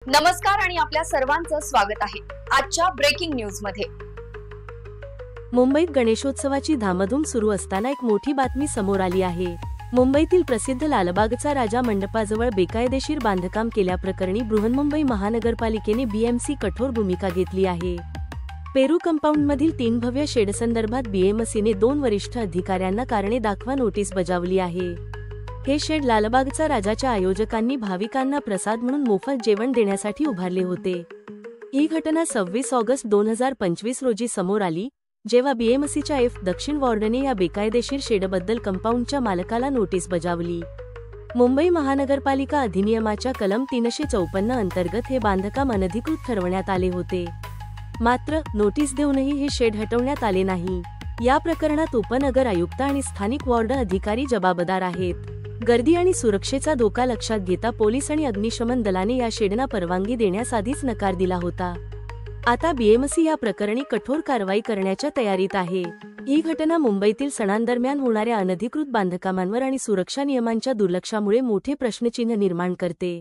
नमस्कार आणि आपल्या सर्वांचं स्वागत आहे आजच्या ब्रेकिंग न्यूज मध्ये। मुंबईत गणेशोत्सवाची धामधूम सुरू असताना एक मोठी बातमी समोर आली आहे। मुंबईतील प्रसिद्ध लालबागचा राजा मंडपाजवळ बेकायदेशीर बांधकाम केल्याप्रकरणी बृहन्मुंबई महानगरपालिकेने बीएमसी कठोर भूमिका घेतली आहे। पेरू कंपाऊंडमधील 3 भव्य शेडसंदर्भात बीएमसीने 2 वरिष्ठ अधिकाऱ्यांना कारणे दाखवा नोटीस बजावली आहे। हे शेड लालबागचा राजाच्या आयोजकांनी भाविकांना प्रसाद म्हणून मोफत जेवण देण्यासाठी उभारले होते। ही घटना 26 ऑगस्ट 2025 रोजी समोर आली, जेव्हा बीएमसीच्या दक्षिण वॉर्डने या बेकायदेशीर शेडबद्दल कंपाऊंडच्या मालकाला नोटीस बजावली। मुंबई महानगरपालिका अधिनियमाच्या कलम 354 अंतर्गत हे बांधकाम अनधिकृत ठरवण्यात आले होते। मात्र नोटीस देऊनही हे शेड हटवण्यात आले नाही। या प्रकरणात उपनगर आयुक्त आणि स्थानिक वॉर्ड अधिकारी जबाबदार आहेत। गर्दी आणि सुरक्षेचा धोका लक्षात घेता पोलीस आणि अग्निशमन दलाने या शेडना परवानगी देण्यास आधीच नकार दिला होता। आता बीएमसी या प्रकरणी कठोर कारवाई करण्याच्या तयारीत आहे। ही घटना मुंबईतील सणांदरम्यान होणाऱ्या अनधिकृत बांधकामांवर आणि सुरक्षा नियमांच्या दुर्लक्षामुळे मोठे प्रश्नचिन्ह निर्माण करते।